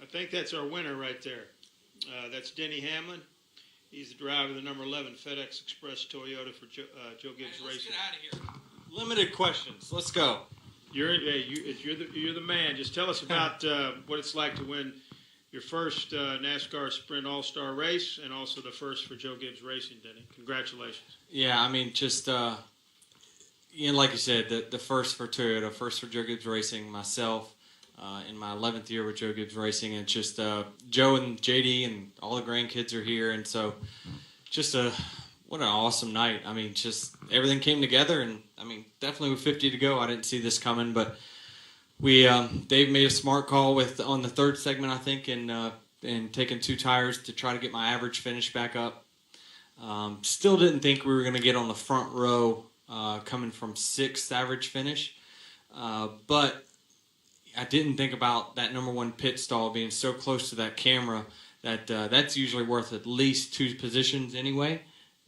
I think that's our winner right there. That's Denny Hamlin. He's the driver of the number 11 FedEx Express Toyota for Joe Gibbs Racing. Let's get out of here. Limited questions. Let's go. You're the man. Just tell us about what it's like to win your first NASCAR Sprint All-Star race and also the first for Joe Gibbs Racing, Denny. Congratulations. Yeah, I mean, just like you said, the first for Toyota, first for Joe Gibbs Racing, myself. In my 11th year with Joe Gibbs Racing, and just Joe and JD and all the grandkids are here, and so just what an awesome night. I mean, just everything came together, and I mean, definitely with 50 to go, I didn't see this coming, but we Dave made a smart call on the third segment, I think, and taking 2 tires to try to get my average finish back up. Still didn't think we were going to get on the front row coming from 6th average finish, but I didn't think about that number 1 pit stall being so close to that camera that that's usually worth at least 2 positions anyway.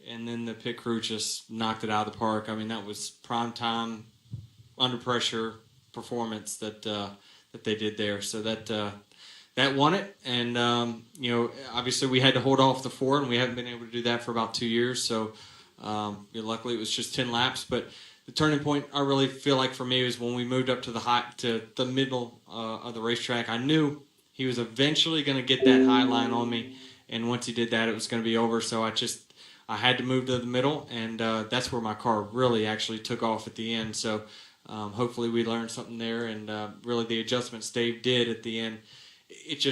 And then the pit crew just knocked it out of the park. I mean, that was prime time, under pressure performance that they did there. So that won it. And obviously we had to hold off the 4, and we haven't been able to do that for about 2 years. So luckily it was just 10 laps, but. The turning point I really feel like for me was when we moved up to the middle of the racetrack. I knew he was eventually going to get that high line on me, and once he did that, it was going to be over. So I had to move to the middle, and that's where my car really actually took off at the end. So hopefully we learned something there, and really the adjustments Dave did at the end. It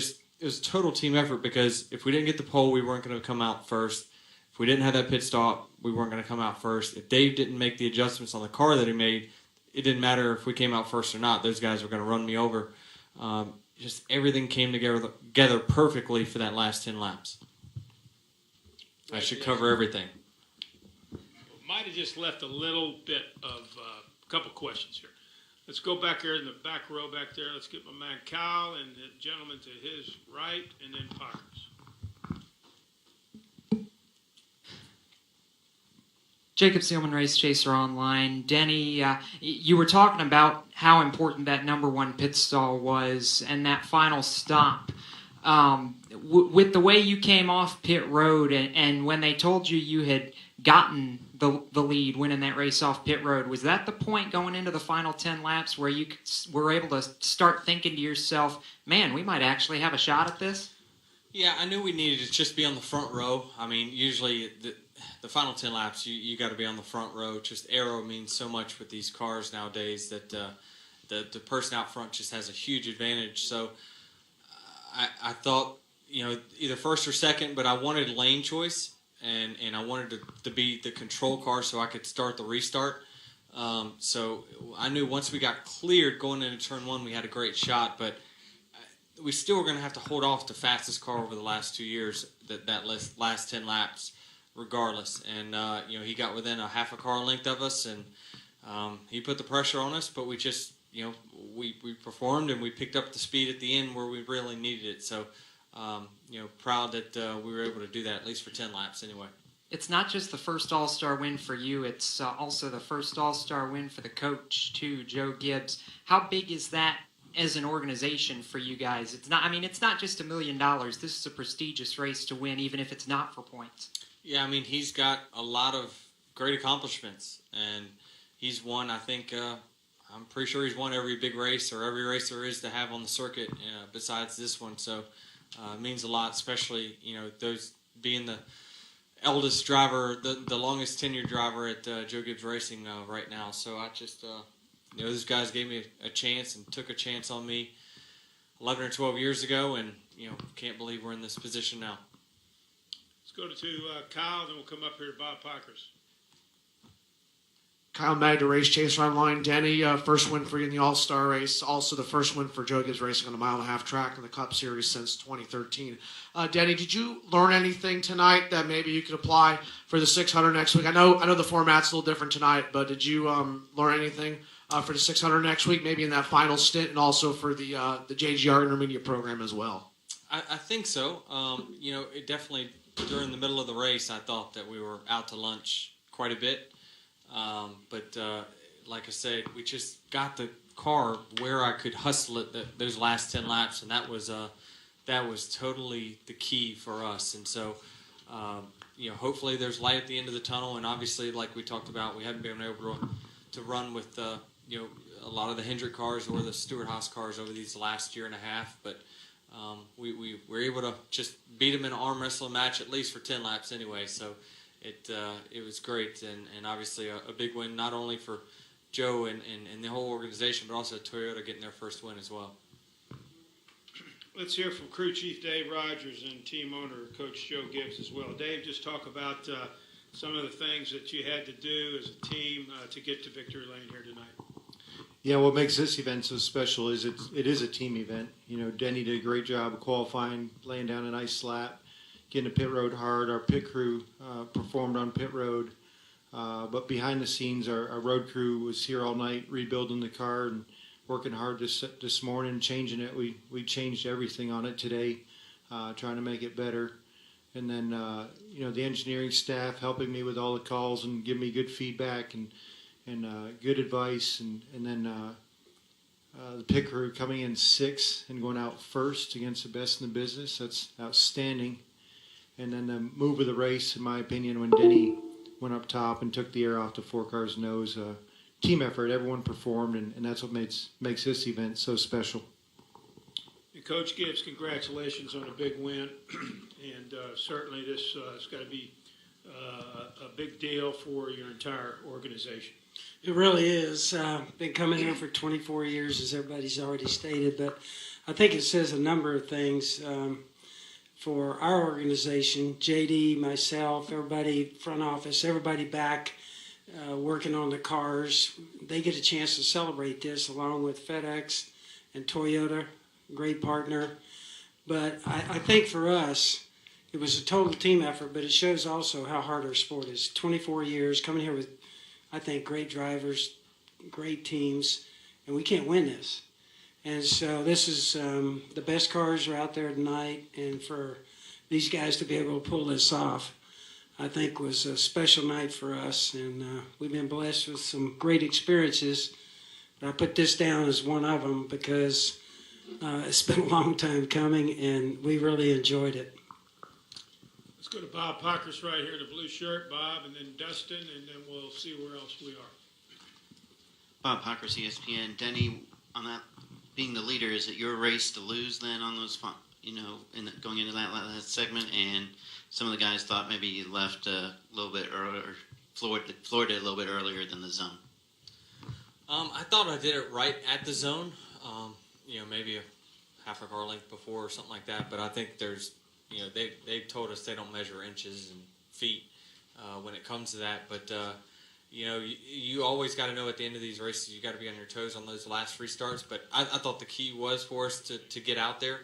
was total team effort, because if we didn't get the pole, we weren't going to come out first. If we didn't have that pit stop, we weren't going to come out first. If Dave didn't make the adjustments on the car that he made, it didn't matter if we came out first or not. Those guys were going to run me over. Just everything came together perfectly for that last 10 laps. I should cover everything. Might have just left a little bit of a couple questions here. Let's go back there in the back row back there. Let's get my man Kyle and the gentleman to his right, and then Parkers. Jacob Seelman, Race Chaser Online. Denny, you were talking about how important that number 1 pit stall was and that final stop. With the way you came off pit road and when they told you had gotten the lead winning that race off pit road, was that the point going into the final 10 laps where you were able to start thinking to yourself, man, we might actually have a shot at this? Yeah, I knew we needed to just be on the front row. I mean, usually the final 10 laps, you got to be on the front row. Just aero means so much with these cars nowadays that the person out front just has a huge advantage. So I thought, either first or second, but I wanted lane choice, and I wanted to be the control car so I could start the restart. So I knew once we got cleared going into turn 1, we had a great shot, but we still were going to have to hold off the fastest car over the last 2 years, that last 10 laps, regardless. And, he got within a half a car length of us, and he put the pressure on us, but we just, we performed, and we picked up the speed at the end where we really needed it. So, proud that we were able to do that, at least for 10 laps anyway. It's not just the first All-Star win for you, it's also the first All-Star win for the coach, too, Joe Gibbs. How big is that as an organization for you guys? It's not just $1 million. This is a prestigious race to win, even if it's not for points. Yeah, I mean, he's got a lot of great accomplishments, and he's won, I think, I'm pretty sure he's won every big race or every race there is to have on the circuit besides this one. So it means a lot, especially, those being the eldest driver, the longest tenured driver at Joe Gibbs Racing right now. So I just, those guys gave me a chance and took a chance on me 11 or 12 years ago, and, can't believe we're in this position now. Let's go to Kyle, then we'll come up here to Bob Parkers. Kyle Magda, Race Chaser Online. Denny, first win for you in the All-Star race. Also the first win for Joe Gibbs Racing on a 1.5 mile track in the Cup Series since 2013. Denny, did you learn anything tonight that maybe you could apply for the 600 next week? I know the format's a little different tonight, but did you learn anything for the 600 next week, maybe in that final stint, and also for the JGR Intermediate program as well? I think so. It definitely, during the middle of the race, I thought that we were out to lunch quite a bit. But like I said, we just got the car where I could hustle it those last 10 laps, and that was that was totally the key for us. And so, hopefully there's light at the end of the tunnel. And obviously, like we talked about, we haven't been able to run with, a lot of the Hendrick cars or the Stewart-Haas cars over these last year and a half. But we were able to just beat them in an arm wrestling match at least for 10 laps anyway. So it was great. And obviously a big win not only for Joe and the whole organization, but also Toyota getting their first win as well. Let's hear from crew chief Dave Rogers and team owner Coach Joe Gibbs as well. Dave, just talk about some of the things that you had to do as a team to get to victory lane here tonight. Yeah, what makes this event so special is it is a team event. Denny did a great job of qualifying, laying down a nice lap, getting to pit road hard. Our pit crew performed on pit road. But behind the scenes, our road crew was here all night rebuilding the car and working hard this morning, changing it. We changed everything on it today, trying to make it better. And then, the engineering staff helping me with all the calls and giving me good feedback and good advice. And then the pit crew coming in 6th and going out first against the best in the business. That's outstanding. And then the move of the race, in my opinion, when Denny went up top and took the air off the 4 cars' nose. Team effort, everyone performed, and that's what makes this event so special. And Coach Gibbs, congratulations on a big win, and certainly this has got to be a big deal for your entire organization. It really is. Been coming here for 24 years, as everybody's already stated, but I think it says a number of things for our organization, JD, myself, everybody, front office, everybody back working on the cars. They get a chance to celebrate this along with FedEx and Toyota, great partner. But I think for us, it was a total team effort, but it shows also how hard our sport is. 24 years, coming here with, I think, great drivers, great teams, and we can't win this. And so this is the best cars are out there tonight, and for these guys to be able to pull this off, I think was a special night for us, and we've been blessed with some great experiences. But I put this down as one of them because it's been a long time coming, and we really enjoyed it. Let's go to Bob Pockers right here in the blue shirt, Bob, and then Dustin, and then we'll see where else we are. Bob Pockers, ESPN. Denny, on that being the leader, is it your race to lose then on those, going into that last segment? And some of the guys thought maybe you left a little bit earlier, floored it a little bit earlier than the zone. I thought I did it right at the zone, maybe a half a car length before or something like that. But I think there's, they've told us they don't measure inches and feet when it comes to that. But, you always got to know at the end of these races, you got to be on your toes on those last restarts. But I thought the key was for us to get out there.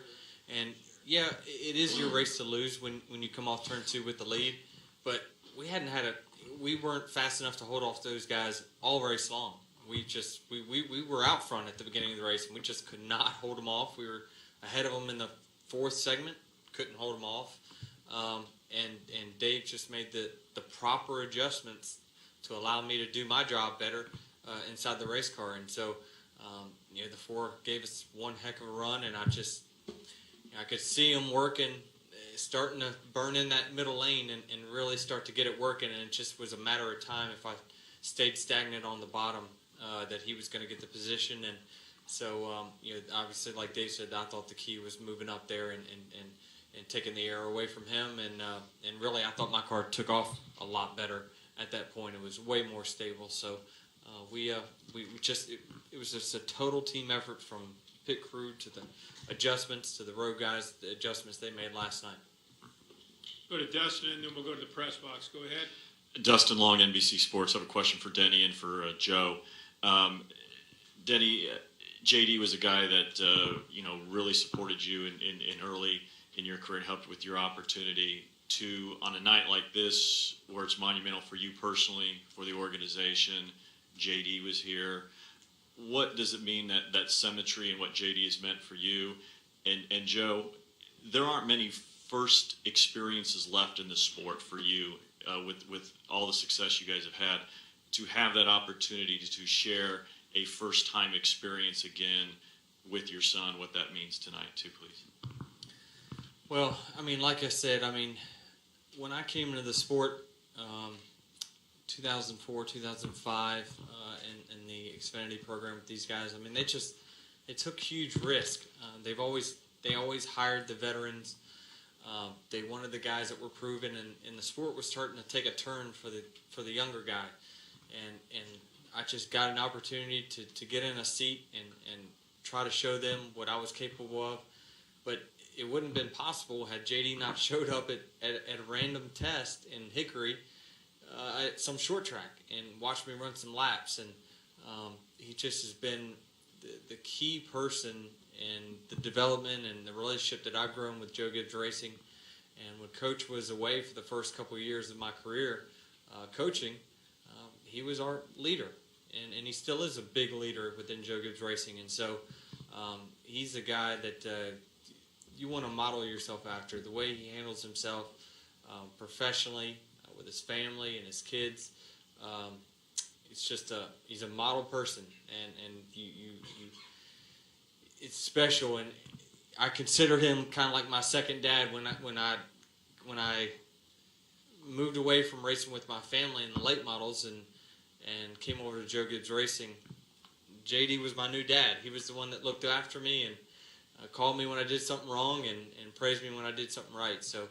And, yeah, it is your race to lose when you come off turn 2 with the lead. But we weren't fast enough to hold off those guys all race long. We were out front at the beginning of the race, and we just could not hold them off. We were ahead of them in the 4th segment, couldn't hold them off. And Dave just made the proper adjustments to allow me to do my job better inside the race car. And so, the 4 gave us one heck of a run, and I could see them working, starting to burn in that middle lane and really start to get it working. And it just was a matter of time if I stayed stagnant on the bottom that he was going to get the position. And so, obviously, like Dave said, I thought the key was moving up there and taking the air away from him. And really, I thought my car took off a lot better at that point. It was way more stable. So it was just a total team effort from pit crew to the adjustments to the road guys, the adjustments they made last night. Go to Dustin, and then we'll go to the press box. Go ahead. Dustin Long, NBC Sports. I have a question for Denny and for Joe. Denny, JD was a guy that really supported you in early in your career and helped with your opportunity to, on a night like this, where it's monumental for you personally, for the organization. JD was here. What does it mean that symmetry and what JD has meant for you? And Joe, there aren't many first experiences left in the sport for you with all the success you guys have had. To have that opportunity to share a first-time experience again with your son, what that means tonight too, please. Well, I mean, like I said, I mean, when I came into the sport, 2004, 2005, in the Xfinity program with these guys, I mean, they took huge risk. They always hired the veterans. They wanted the guys that were proven, and the sport was starting to take a turn for the younger guy. And I just got an opportunity to get in a seat and try to show them what I was capable of. But it wouldn't have been possible had JD not showed up at a random test in Hickory at some short track and watched me run some laps. And he just has been the key person in the development and the relationship that I've grown with Joe Gibbs Racing. And when Coach was away for the first couple of years of my career coaching, he was our leader. And he still is a big leader within Joe Gibbs Racing. And so he's a guy that you want to model yourself after. The way he handles himself professionally with his family and his kids. It's just he's a model person, and you it's special. And I consider him kind of like my second dad. When I moved away from racing with my family in the late models and came over to Joe Gibbs Racing, JD was my new dad. He was the one that looked after me and called me when I did something wrong and praised me when I did something right. So,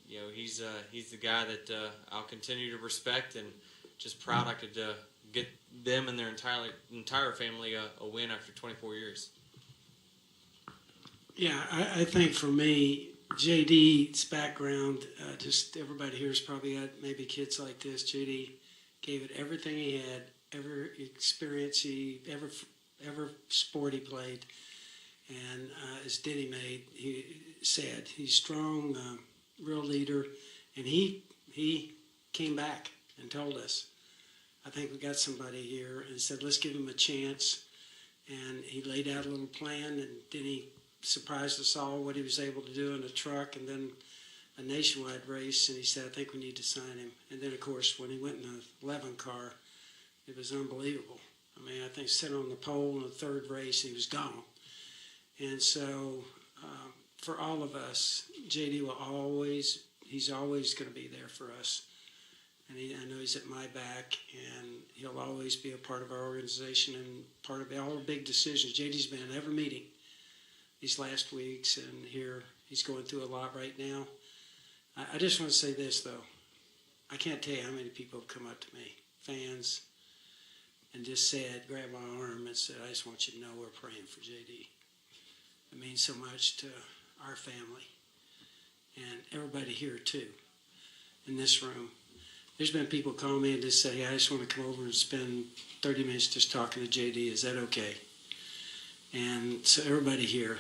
he's the guy that I'll continue to respect, and just proud I could get them and their entire family a win after 24 years. Yeah, I think for me, JD's background, just everybody here has probably had maybe kids like this. JD gave it everything he had, every experience ever sport he played. And as Denny he said, he's strong, real leader. And he came back and told us, I think we got somebody here, and said, let's give him a chance. And he laid out a little plan, and Denny surprised us all what he was able to do in a truck and then a nationwide race. And he said, I think we need to sign him. And then, of course, when he went in the 11 car, it was unbelievable. I mean, I think sitting on the pole in the third race, he was gone. And so for all of us, JD he's always going to be there for us. And I know he's at my back, and he'll always be a part of our organization and part of all the big decisions. JD's been in every meeting these last weeks, and here he's going through a lot right now. I just want to say this, though. I can't tell you how many people have come up to me, fans, and just grabbed my arm and said, I just want you to know we're praying for JD. It means so much to our family and everybody here, too, in this room. There's been people call me and just say, hey, I just want to come over and spend 30 minutes just talking to JD. Is that okay? And so everybody here,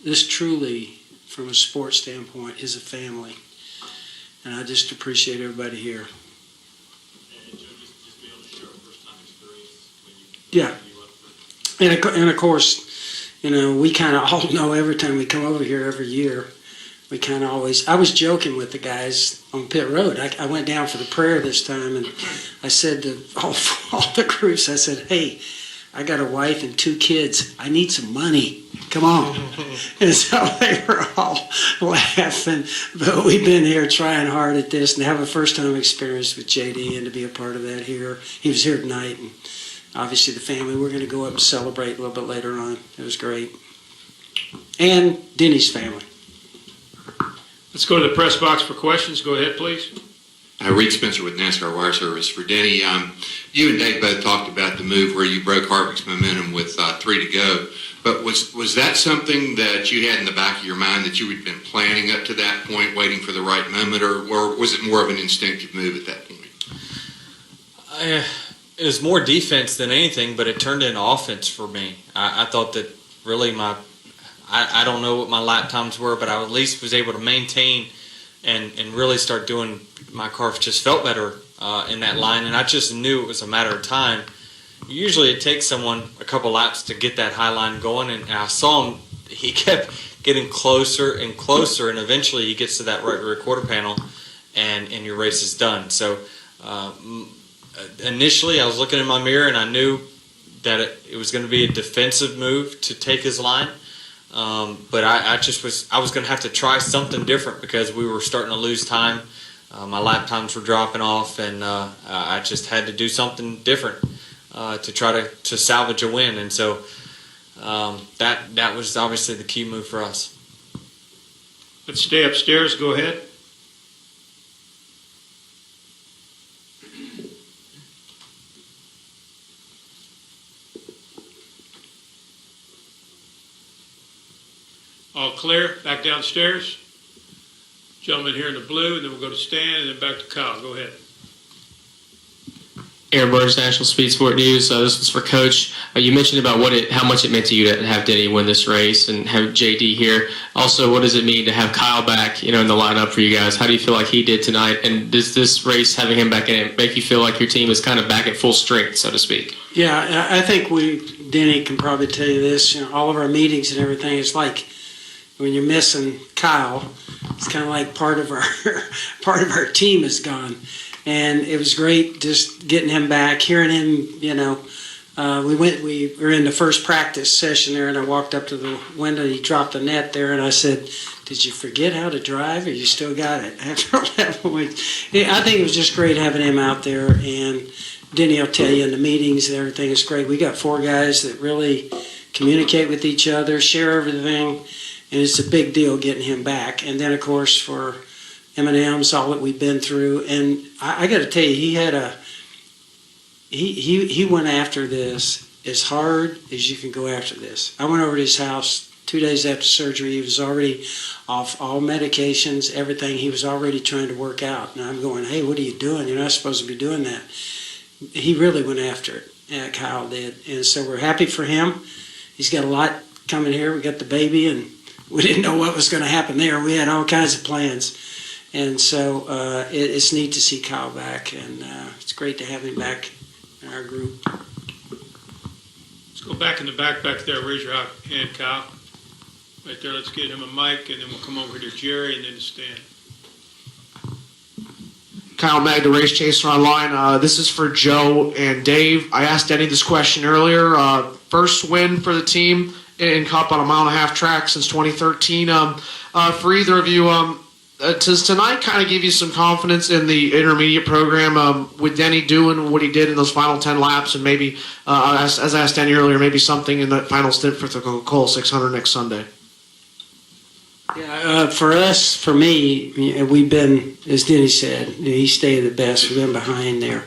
this truly, from a sports standpoint, is a family. And I just appreciate everybody here. And Joe, just be able to share a first-time experience when Yeah. you left for And of course, we kind of all know every time we come over here every year, we kind of always, I was joking with the guys on pit road. I went down for the prayer this time, and I said to all the groups, I said, hey, I got a wife and 2 kids. I need some money. Come on. And so they were all laughing. But we've been here trying hard at this and have a first-time experience with JD and to be a part of that here. He was here tonight, and obviously the family, we're going to go up and celebrate a little bit later on. It was great. And Denny's family. Let's go to the press box for questions. Go ahead, please. Reed Spencer with NASCAR Wire Service. For Denny, you and Dave both talked about the move where you broke Harvick's momentum with 3 to go. But was that something that you had in the back of your mind that you had been planning up to that point, waiting for the right moment, or was it more of an instinctive move at that point? It was more defense than anything, but it turned into offense for me. I thought that really I don't know what my lap times were, but I at least was able to maintain and really start doing, my car just felt better in that line, and I just knew it was a matter of time. Usually it takes someone a couple laps to get that high line going, and I saw him, he kept getting closer and closer, and eventually he gets to that right rear quarter panel, and your race is done. So initially I was looking in my mirror, and I knew that it was going to be a defensive move to take his line. But I was going to have to try something different because we were starting to lose time. My lap times were dropping off, and I just had to do something different to try to salvage a win. And so that was obviously the key move for us. Let's stay upstairs. Go ahead. All clear. Back downstairs. Gentleman here in the blue, and then we'll go to Stan, and then back to Kyle. Go ahead. Aaron Burns, National Speed Sport News. This was for Coach. You mentioned about how much it meant to you to have Denny win this race and have JD here. Also, what does it mean to have Kyle back, in the lineup for you guys? How do you feel like he did tonight? And does this race, having him back in it, make you feel like your team is kind of back at full strength, so to speak? Yeah, I think Denny can probably tell you this. All of our meetings and everything, it's like when you're missing Kyle, it's kind of like part of our team is gone. And it was great just getting him back, hearing him, we were in the first practice session there, and I walked up to the window, he dropped the net there, and I said, "Did you forget how to drive, or you still got it?" After 11 weeks. I think it was just great having him out there, and Denny will tell you in the meetings and everything is great. We got 4 guys that really communicate with each other, share everything, and it's a big deal getting him back. And then, of course, for M&M's, all that we've been through, and I got to tell you, he went after this as hard as you can go after this. I went over to his house 2 days after surgery. He was already off all medications, everything. He was already trying to work out, and I'm going, "Hey, what are you doing? You're not supposed to be doing that." He really went after it. Kyle did, and so we're happy for him. He's got a lot coming here. We got the baby, and we didn't know what was going to happen there. We had all kinds of plans. And so it's neat to see Kyle back, and it's great to have him back in our group. Let's go back in the back there. Raise your hand, Kyle. Right there. Let's get him a mic, and then we'll come over to Jerry and then to Stan. Kyle Mag, the Race Chaser Online. This is for Joe and Dave. I asked Denny this question earlier. First win for the team in Cup on a 1.5-mile track since 2013. For either of you, does tonight kind of give you some confidence in the intermediate program with Denny doing what he did in those final 10 laps, and maybe, as I asked Denny earlier, maybe something in that final stint for the Coca-Cola 600 next Sunday? Yeah, for me, we've been, as Denny said, he stayed the best. We've been behind there.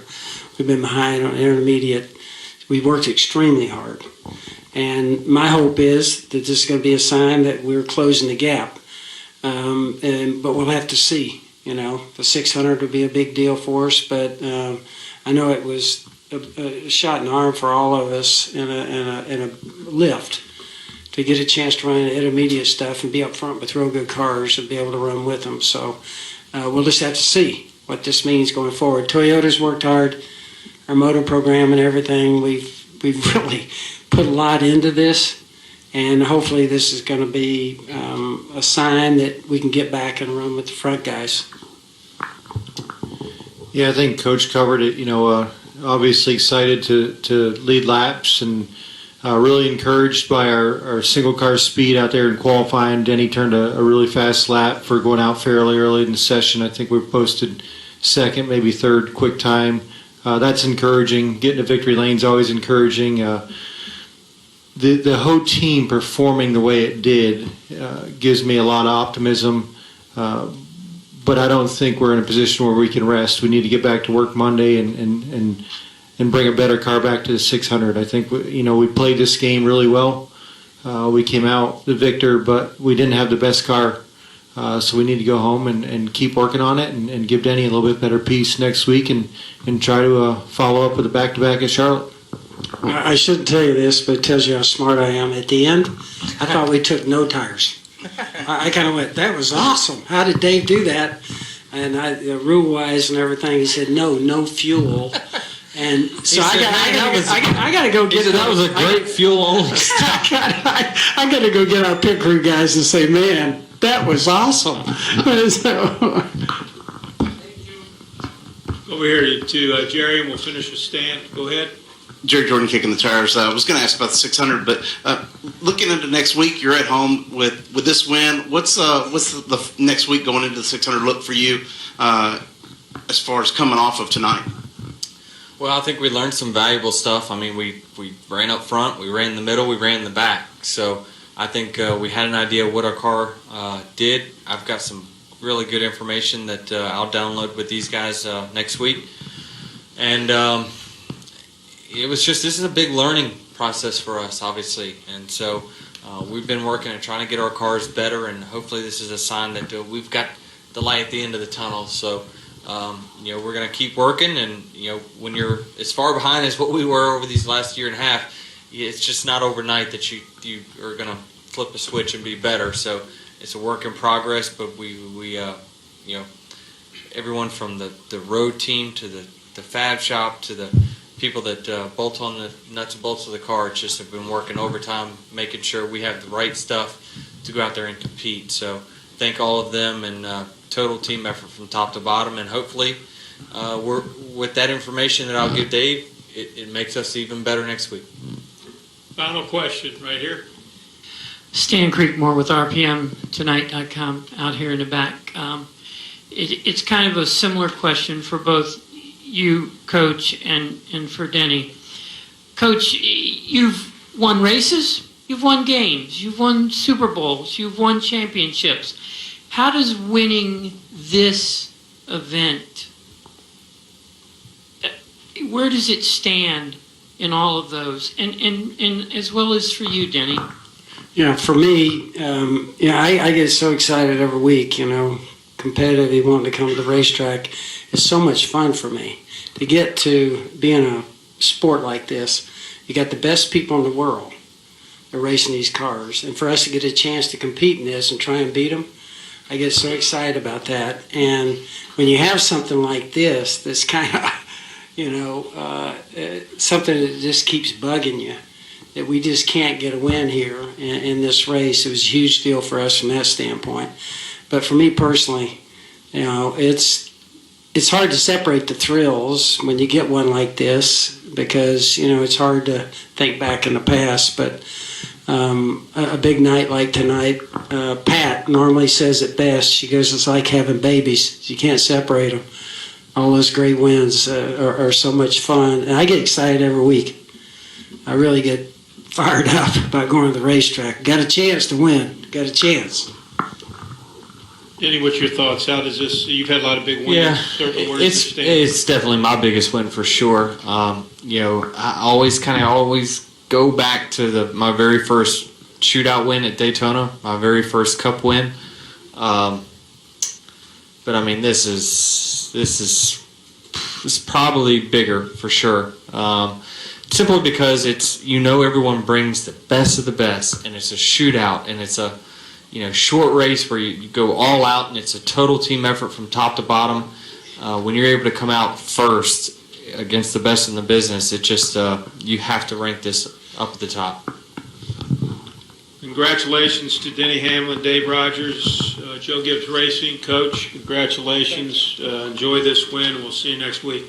We've been behind on intermediate. We worked extremely hard. And my hope is that this is going to be a sign that we're closing the gap. But we'll have to see. The 600 will be a big deal for us, but I know it was a shot in the arm for all of us in a lift to get a chance to run intermediate stuff and be up front with real good cars and be able to run with them. So we'll just have to see what this means going forward. Toyota's worked hard, our motor program and everything. We've really put a lot into this. And hopefully this is going to be a sign that we can get back and run with the front guys. Yeah, I think Coach covered it. Obviously excited to lead laps, and really encouraged by our single car speed out there in qualifying. Denny turned a really fast lap for going out fairly early in the session. I think we posted second, maybe third quick time. That's encouraging. Getting a victory lane is always encouraging. The whole team performing the way it did gives me a lot of optimism, but I don't think we're in a position where we can rest. We need to get back to work Monday and bring a better car back to the 600. I think we played this game really well. We came out the victor, but we didn't have the best car, so we need to go home and keep working on it and give Denny a little bit better piece next week and try to follow up with a back-to-back at Charlotte. I shouldn't tell you this, but it tells you how smart I am. At the end, I thought we took no tires. I kind of went, "That was awesome. How did Dave do that?" And rule-wise and everything, he said, no fuel. And so I got to go get it. That was a great fuel-only stop. I got to go get our pit crew guys and say, "Man, that was awesome." So, over here to Jerry, and we'll finish with Stan. Go ahead. Jerry Jordan kicking the tires. I was going to ask about the 600, but looking into next week, you're at home with this win. What's the next week going into the 600 look for you as far as coming off of tonight? Well, I think we learned some valuable stuff. I mean, we ran up front, we ran in the middle, we ran in the back. So I think we had an idea of what our car did. I've got some really good information that I'll download with these guys next week. And it was just, this is a big learning process for us, obviously. And so we've been working and trying to get our cars better, and hopefully this is a sign that we've got the light at the end of the tunnel. So, we're going to keep working, and, when you're as far behind as what we were over these last year and a half, it's just not overnight that you are going to flip a switch and be better. So it's a work in progress, but we everyone from the road team to the fab shop to the people that bolt on the nuts and bolts of the car, just have been working overtime, making sure we have the right stuff to go out there and compete. So thank all of them, and total team effort from top to bottom. And hopefully, we're with that information that I'll give Dave, it makes us even better next week. Final question right here. Stan Creekmore with RPMTonight.com out here in the back. It's kind of a similar question for both you, Coach, and for Denny. Coach, you've won races, you've won games, you've won Super Bowls, you've won championships. How does winning this event, where does it stand in all of those? And as well as for you, Denny. Yeah, for me, I get so excited every week, competitive, wanting to come to the racetrack. It's so much fun for me to get to be in a sport like this. You got the best people in the world that are racing these cars, and for us to get a chance to compete in this and try and beat them, I get so excited about that. And when you have something like this, that's kind of, something that just keeps bugging you, that we just can't get a win here in this race. It was a huge deal for us from that standpoint. But for me personally, it's hard to separate the thrills when you get one like this, because it's hard to think back in the past. But a big night like tonight, Pat normally says it best. She goes, it's like having babies. You can't separate them. All those great wins are so much fun, and I get excited every week. I really get fired up about going to the racetrack. Got a chance to win. Got a chance. Denny, what's your thoughts? How does this? You've had a lot of big wins. Yeah, Certainly, where does this stand? it's definitely my biggest win for sure. I always go back to my very first shootout win at Daytona, my very first Cup win. But I mean, this is probably bigger for sure. Simply because everyone brings the best of the best, and it's a shootout, and it's a short race where you go all out, and it's a total team effort from top to bottom. When you're able to come out first against the best in the business, it just you have to rank this up at the top. Congratulations to Denny Hamlin, Dave Rogers, Joe Gibbs Racing, Coach. Congratulations. Enjoy this win, and we'll see you next week.